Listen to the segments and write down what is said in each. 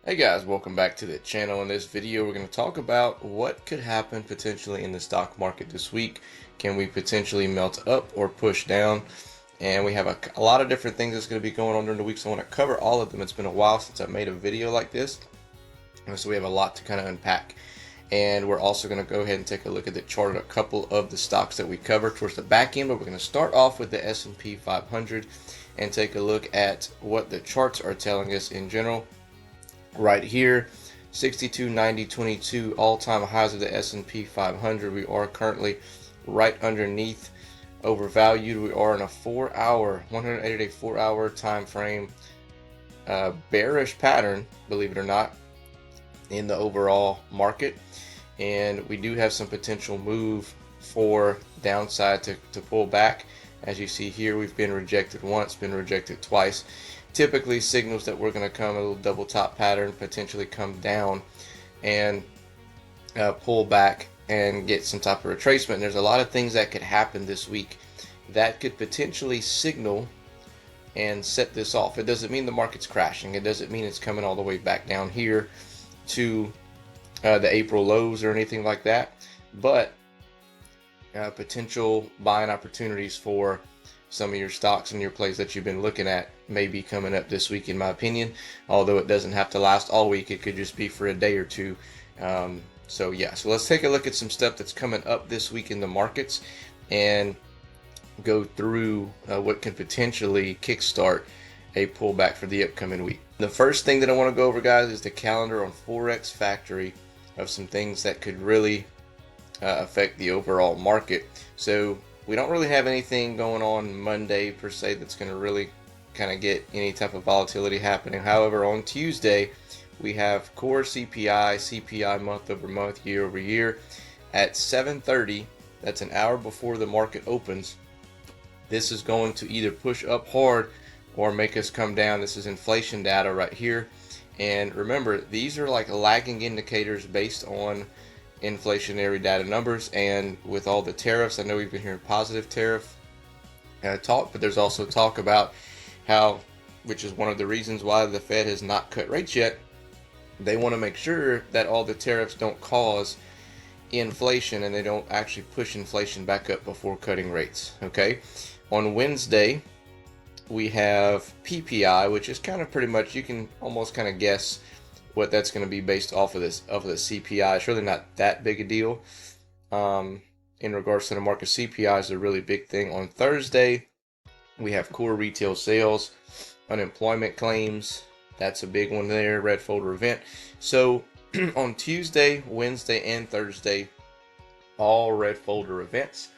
Hey guys, welcome back to the channel. In this video, we're going to talk about what could happen potentially in the stock market this week. Can we potentially melt up or push down? And we have a lot of different things that's going to be going on during the week, so I want to cover all of them. It's been a while since I made a video like this, so we have a lot to kind of unpack. And we're also going to go ahead and take a look at the chart of a couple of the stocks that we cover towards the back end, but we're going to start off with the S&P 500 and take a look at what the charts are telling us in general. Right here, 62, 90, 22 all-time highs of the S&P 500. We are currently right underneath overvalued. We are in a 180-day 4-hour time frame bearish pattern, believe it or not, in the overall market. And we do have some potential move for downside to pull back. As you see here, we've been rejected once, been rejected twice. Typically signals that we're going to come a little double top pattern, potentially come down and pull back and get some type of retracement. And there's a lot of things that could happen this week that could potentially signal and set this off. It doesn't mean the market's crashing. It doesn't mean it's coming all the way back down here to the April lows or anything like that, but potential buying opportunities for some of your stocks and your plays that you've been looking at may be coming up this week, in my opinion. Although it doesn't have to last all week, it could just be for a day or two. So let's take a look at some stuff that's coming up this week in the markets and go through what can potentially kickstart a pullback for the upcoming week. The first thing that I want to go over, guys, is the calendar on Forex Factory of some things that could really affect the overall market. So we don't really have anything going on Monday per se that's going to really kind of get any type of volatility happening. However, on Tuesday, we have core CPI month over month, year over year at 7:30. That's an hour before the market opens. This is going to either push up hard or make us come down. This is inflation data right here. And remember, these are like lagging indicators based on inflationary data numbers, and with all the tariffs, I know we've been hearing positive tariff talk, but there's also talk about how, which is one of the reasons why the Fed has not cut rates yet, they want to make sure that all the tariffs don't cause inflation and they don't actually push inflation back up before cutting rates. Okay, on Wednesday we have PPI, which is kind of pretty much, you can almost kind of guess what that's going to be based off of the CPI. It's really not that big a deal in regards to the market. CPI is a really big thing. On Thursday, we have core retail sales, unemployment claims. That's a big one there, red folder event. So on Tuesday, Wednesday, and Thursday, all red folder events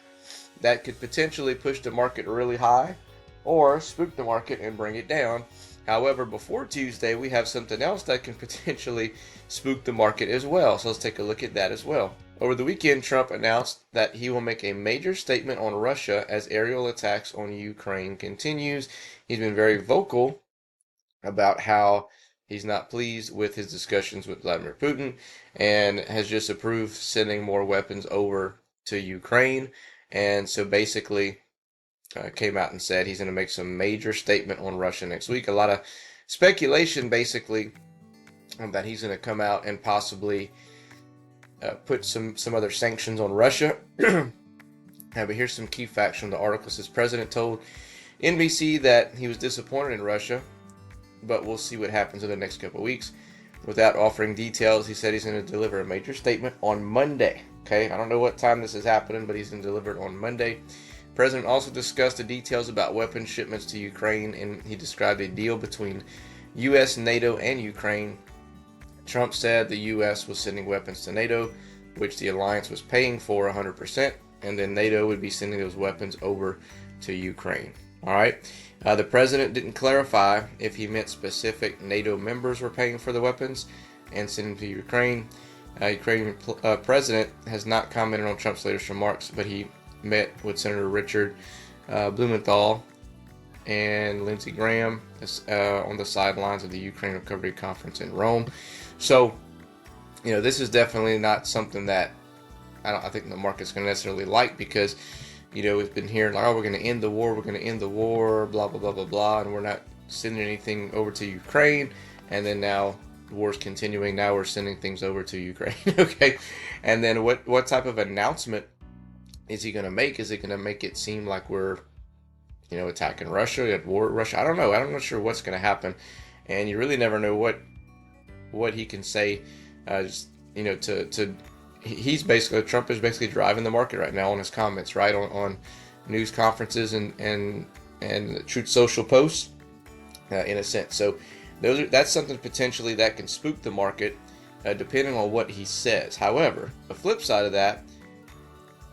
that could potentially push the market really high or spook the market and bring it down. However, before Tuesday, we have something else that can potentially spook the market as well. So let's take a look at that as well. Over the weekend, Trump announced that he will make a major statement on Russia as aerial attacks on Ukraine continues. He's been very vocal about how he's not pleased with his discussions with Vladimir Putin and has just approved sending more weapons over to Ukraine. And so basically, came out and said he's going to make some major statement on Russia next week. A lot of speculation, basically, that he's going to come out and possibly put some other sanctions on Russia. But here's some key facts from the article. It says President told NBC that he was disappointed in Russia, but we'll see what happens in the next couple of weeks. Without offering details, he said he's going to deliver a major statement on Monday. Okay, I don't know what time this is happening, but he's going to deliver it on Monday. The president also discussed the details about weapons shipments to Ukraine, and he described a deal between U.S., NATO, and Ukraine. Trump said the U.S. was sending weapons to NATO, which the alliance was paying for 100%, and then NATO would be sending those weapons over to Ukraine. All right. The president didn't clarify if he meant specific NATO members were paying for the weapons and sending to Ukraine. Ukrainian president has not commented on Trump's latest remarks, but he met with Senator Richard Blumenthal and Lindsey Graham on the sidelines of the Ukraine Recovery Conference in Rome. So, this is definitely not something that I think the market's going to necessarily like, because, we've been hearing like, oh, we're going to end the war, blah, blah, blah, blah, blah, and we're not sending anything over to Ukraine. And then now war's continuing. Now we're sending things over to Ukraine. Okay, and then what type of announcement is he going to make? Is it going to make it seem like we're, attacking Russia, at war with Russia? I don't know. I'm not sure what's going to happen, and you really never know what he can say. He's basically, Trump is basically driving the market right now on his comments, right, on news conferences and Truth Social posts, in a sense. So that's something potentially that can spook the market, depending on what he says. However, the flip side of that,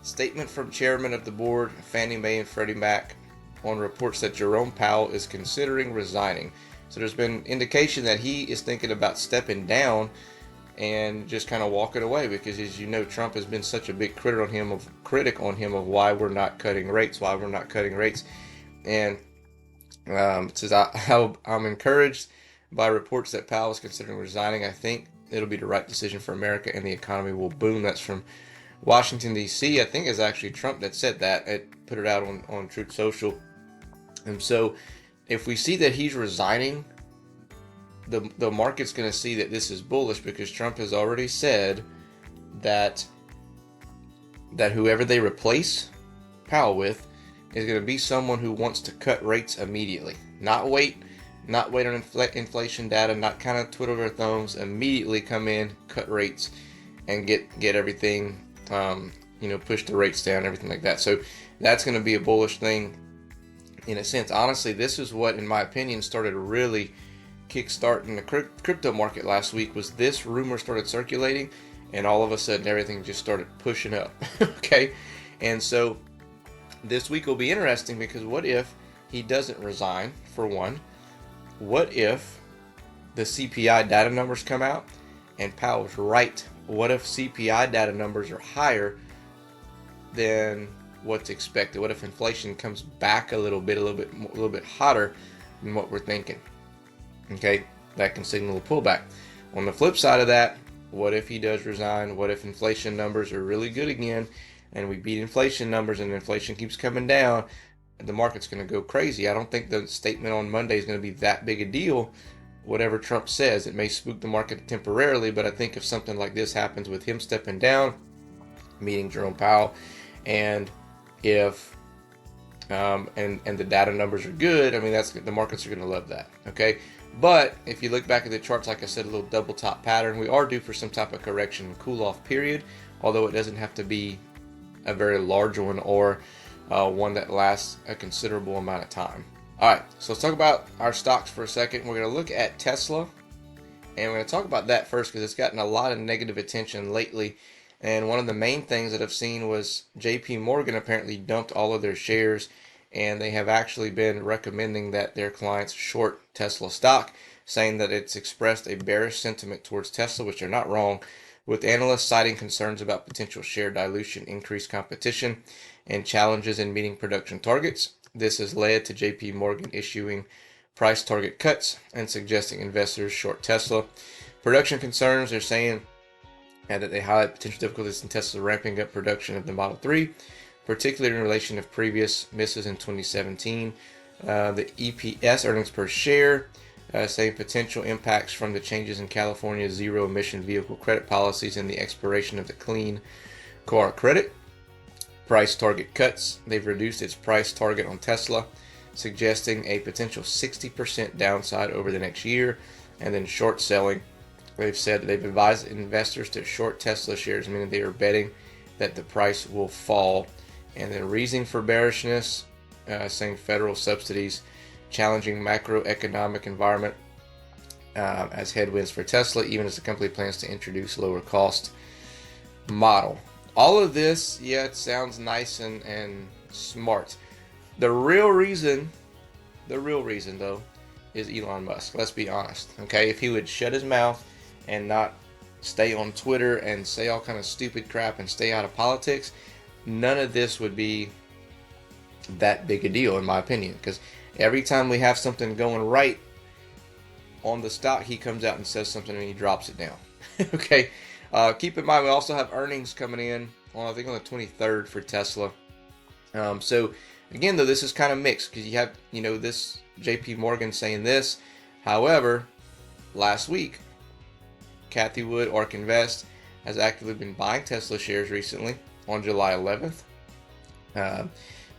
statement from chairman of the board, Fannie Mae and Freddie Mac, on reports that Jerome Powell is considering resigning. So there's been indication that he is thinking about stepping down and just kind of walking away, because, as you know, Trump has been such a big critic on him of why we're not cutting rates, and it says, I'm encouraged by reports that Powell is considering resigning. I think it'll be the right decision for America and the economy will boom. That's from Washington, D.C. I think it's actually Trump that said that. It put it out on Truth Social. And so if we see that he's resigning, the market's going to see that this is bullish, because Trump has already said that whoever they replace Powell with is going to be someone who wants to cut rates immediately. Not wait on inflation data, not kind of twiddle their thumbs, immediately come in, cut rates, and get everything, push the rates down, everything like that. So that's going to be a bullish thing in a sense. Honestly, this is what, in my opinion, started really kickstarting the crypto market last week. Was this rumor started circulating, and all of a sudden everything just started pushing up. Okay, and so this week will be interesting, because what if he doesn't resign, for one? What if the CPI data numbers come out and Powell's right? What if CPI data numbers are higher than what's expected? What if inflation comes back a little bit hotter than what we're thinking? Okay, that can signal a pullback. On the flip side of that, what if he does resign? What if inflation numbers are really good again, and we beat inflation numbers, and inflation keeps coming down? The market's going to go crazy. I don't think the statement on Monday is going to be that big a deal. Whatever Trump says, it may spook the market temporarily, but I think if something like this happens with him stepping down, meeting Jerome Powell, and if and the data numbers are good, I mean, the markets are going to love that. Okay, but if you look back at the charts, like I said, a little double top pattern. We are due for some type of correction and cool off period, although it doesn't have to be a very large one, or one that lasts a considerable amount of time. All right, so let's talk about our stocks for a second. We're going to look at Tesla, and we're going to talk about that first, because it's gotten a lot of negative attention lately. And one of the main things that I've seen was JP Morgan apparently dumped all of their shares, and they have actually been recommending that their clients short Tesla stock, saying that it's expressed a bearish sentiment towards Tesla, which they're not wrong, with analysts citing concerns about potential share dilution, increased competition, and challenges in meeting production targets. This has led to JP Morgan issuing price target cuts and suggesting investors short Tesla. Production concerns, they're saying that they highlight potential difficulties in Tesla ramping up production of the Model 3, particularly in relation to previous misses in 2017. The EPS, earnings per share, saying potential impacts from the changes in California's zero-emission vehicle credit policies and the expiration of the clean car credit. Price target cuts, they've reduced its price target on Tesla, suggesting a potential 60% downside over the next year. And then short selling, they've said that they've advised investors to short Tesla shares, meaning they are betting that the price will fall. And then reasoning for bearishness, saying federal subsidies, challenging macroeconomic environment as headwinds for Tesla, even as the company plans to introduce lower cost model. All of this, yeah, it sounds nice and smart. The real reason though, is Elon Musk. Let's be honest. Okay, if he would shut his mouth and not stay on Twitter and say all kind of stupid crap and stay out of politics, none of this would be that big a deal, in my opinion. Because every time we have something going right on the stock, he comes out and says something and he drops it down. Okay. Keep in mind, we also have earnings coming in on, I think, on the 23rd for Tesla. So again, though, this is kind of mixed, because you have, this JP Morgan saying this. However, last week Cathie Wood, ARK Invest, has actively been buying Tesla shares recently on July 11th.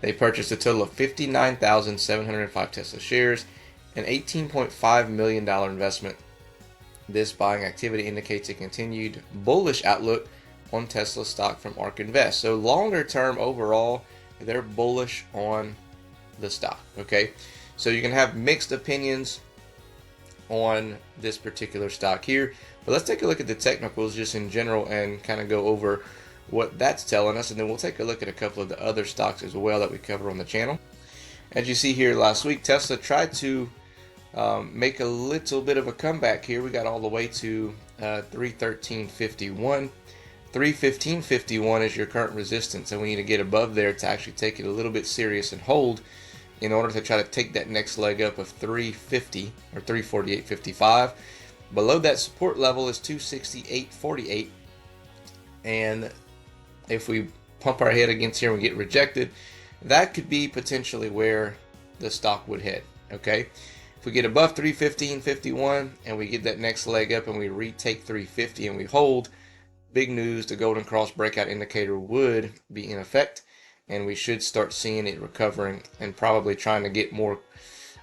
They purchased a total of 59,705 Tesla shares, an $18.5 million investment. This buying activity indicates a continued bullish outlook on Tesla stock from ARK Invest. So longer term overall, they're bullish on the stock. Okay, so you can have mixed opinions on this particular stock here, but let's take a look at the technicals just in general and kind of go over what that's telling us, and then we'll take a look at a couple of the other stocks as well that we cover on the channel. As you see here, last week Tesla tried to make a little bit of a comeback here. We got all the way to 313.51. 315.51 is your current resistance, and we need to get above there to actually take it a little bit serious and hold in order to try to take that next leg up of 350 or 348.55. Below that support level is 268.48, and if we pump our head against here and we get rejected, that could be potentially where the stock would head. Okay, if we get above 315.51 and we get that next leg up and we retake 350 and we hold, big news, the golden cross breakout indicator would be in effect, and we should start seeing it recovering and probably trying to get more,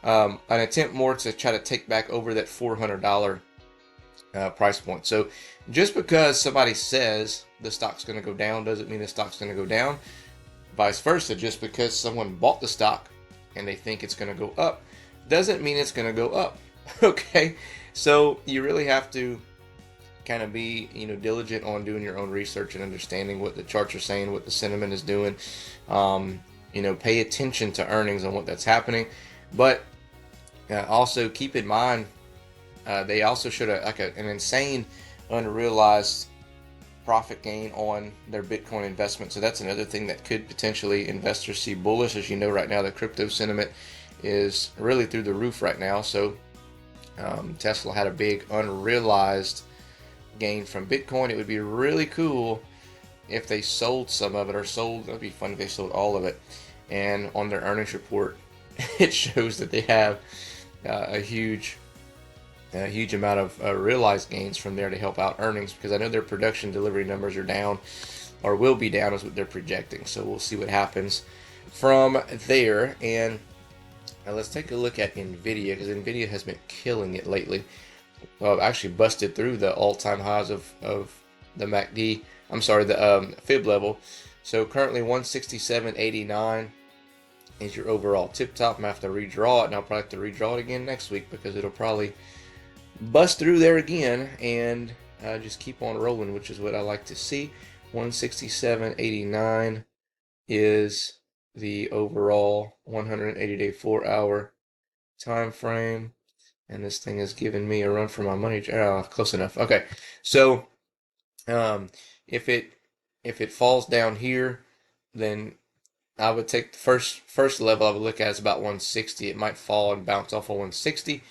an attempt more to try to take back over that $400 price point. So just because somebody says the stock's going to go down doesn't mean the stock's going to go down. Vice versa, just because someone bought the stock and they think it's going to go up doesn't mean it's going to go up. Okay, so you really have to kind of be, diligent on doing your own research and understanding what the charts are saying, what the sentiment is doing. Pay attention to earnings and what that's happening, but also keep in mind they also showed an insane unrealized profit gain on their Bitcoin investment. So that's another thing that could potentially investors see bullish. As you know, right now the crypto sentiment is really through the roof right now. So Tesla had a big unrealized gain from Bitcoin. It would be really cool if they sold some of it, or that'd be fun if they sold all of it. And on their earnings report, it shows that they have a huge amount of realized gains from there to help out earnings, because I know their production delivery numbers are down, or will be down, is what they're projecting. So we'll see what happens from there. And let's take a look at Nvidia, because Nvidia has been killing it lately. Well, actually busted through the all-time highs of the MACD. I'm sorry, the fib level. So currently 167.89 is your overall tip top. I'm gonna have to redraw it, and I'll probably have to redraw it again next week because it'll probably bust through there again and just keep on rolling, which is what I like to see. 167.89 is the overall 180-day 4-hour time frame. And this thing is giving me a run for my money. Close enough. Okay, so if it falls down here, then I would take the first level I would look at is about 160. It might fall and bounce off of 160.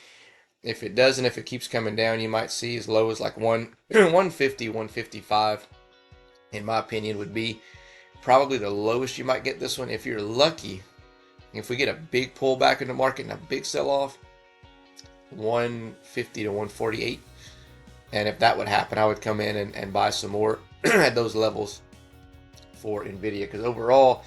If it doesn't, if it keeps coming down, you might see as low as like 150, 155. In my opinion, would be probably the lowest you might get this one. If you're lucky, if we get a big pullback in the market and a big sell-off, 150 to 148, and if that would happen, I would come in and buy some more at those levels for Nvidia, because overall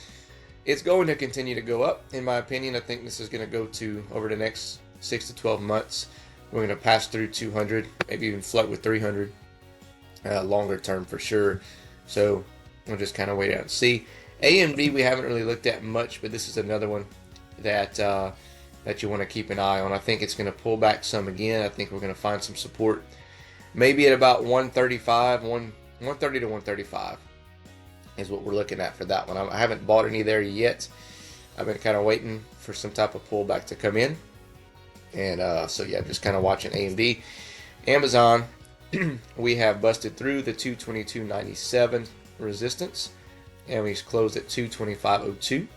it's going to continue to go up. In my opinion, I think this is going to go to, over the next 6 to 12 months, we're going to pass through 200, maybe even flirt with 300 longer term for sure. So we'll just kind of wait out and see. AMD we haven't really looked at much, but this is another one that you want to keep an eye on. I think it's going to pull back some again. I think we're going to find some support, maybe at about 135, 130 to 135 is what we're looking at for that one. I haven't bought any there yet. I've been kind of waiting for some type of pullback to come in, and so yeah, just kind of watching AMD. Amazon, we have busted through the 222.97 resistance, and we closed at 225.02.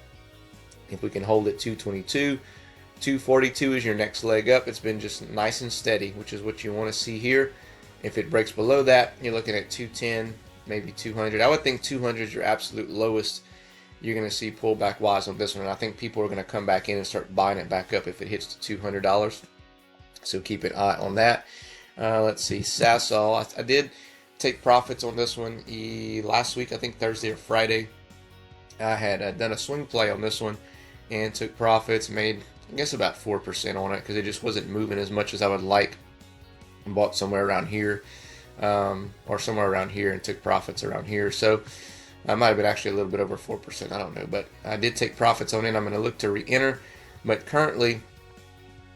If we can hold at 222. 242 is your next leg up. It's been just nice and steady, which is what you want to see here. If it breaks below that, you're looking at 210, maybe 200. I would think 200 is your absolute lowest you're going to see pullback wise on this one. And I think people are going to come back in and start buying it back up if it hits to $200. So keep an eye on that. Let's see, Sasol. I did take profits on this one last week, I think Thursday or Friday. I had done a swing play on this one and took profits, made I guess about 4% on it because it just wasn't moving as much as I would like. Bought somewhere around here, or somewhere around here, and took profits around here. So I might have been actually a little bit over 4%. I don't know, but I did take profits on it. I'm going to look to re-enter, but currently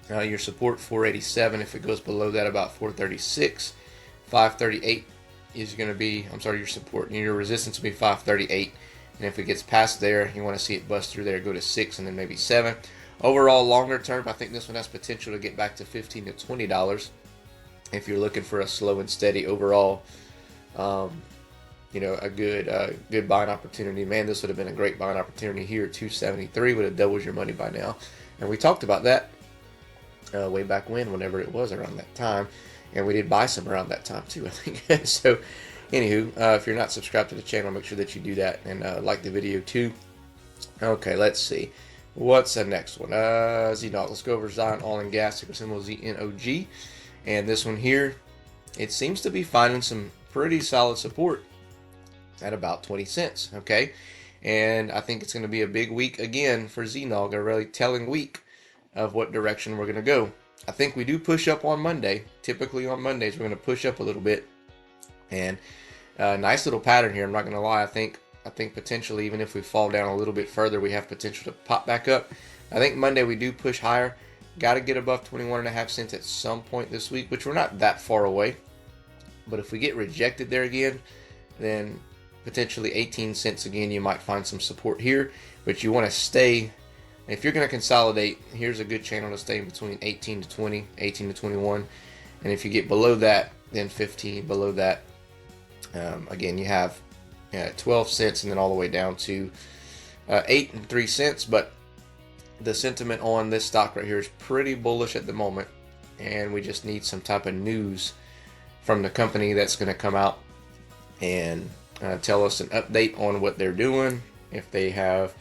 your support 487. If it goes below that, about 436. 538 is going to be, I'm sorry, your support. Your resistance will be 538. And if it gets past there, you want to see it bust through there, go to 6 and then maybe 7. Overall, longer term, I think this one has potential to get back to $15 to $20. If you're looking for a slow and steady overall, a good buying opportunity. Man, this would have been a great buying opportunity here at 273. Would have doubled your money by now. And we talked about that way back whenever it was around that time. And we did buy some around that time too, I think. So, anywho, if you're not subscribed to the channel, make sure that you do that and like the video too. Okay, let's see. What's the next one? ZNOG. Let's go over Resign, all in gas, ticker symbol ZNOG. And this one here, it seems to be finding some pretty solid support at about 20 cents, okay? And I think it's going to be a big week again for ZNOG, a really telling week of what direction we're going to go. I think we do push up on Monday. Typically on Mondays, we're going to push up a little bit. And nice little pattern here. I'm not going to lie. I think potentially, even if we fall down a little bit further, we have potential to pop back up. I think Monday we do push higher. Got to get above 21.5 cents at some point this week, which we're not that far away. But if we get rejected there again, then potentially 18 cents again, you might find some support here. But you want to stay, if you're going to consolidate, here's a good channel to stay in between 18 to 20, 18 to 21. And if you get below that, then 15, below that, again, you have 12 cents and then all the way down to 8 and 3 cents. But the sentiment on this stock right here is pretty bullish at the moment, and we just need some type of news from the company that's going to come out and tell us an update on what they're doing, if they have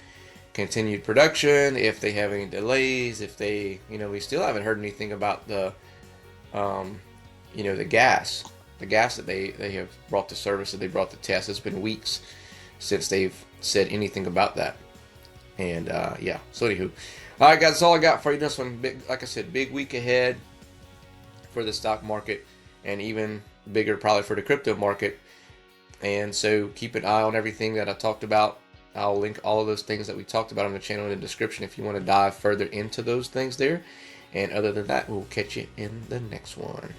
continued production, if they have any delays, if they, we still haven't heard anything about the gas that they have brought to service, that they brought to test. It's been weeks since they've said anything about that. And so anywho, all right, guys, that's all I got for you. This one, like I said, big week ahead for the stock market, and even bigger probably for the crypto market. And so keep an eye on everything that I talked about. I'll link all of those things that we talked about on the channel in the description if you want to dive further into those things there. And other than that, we'll catch you in the next one.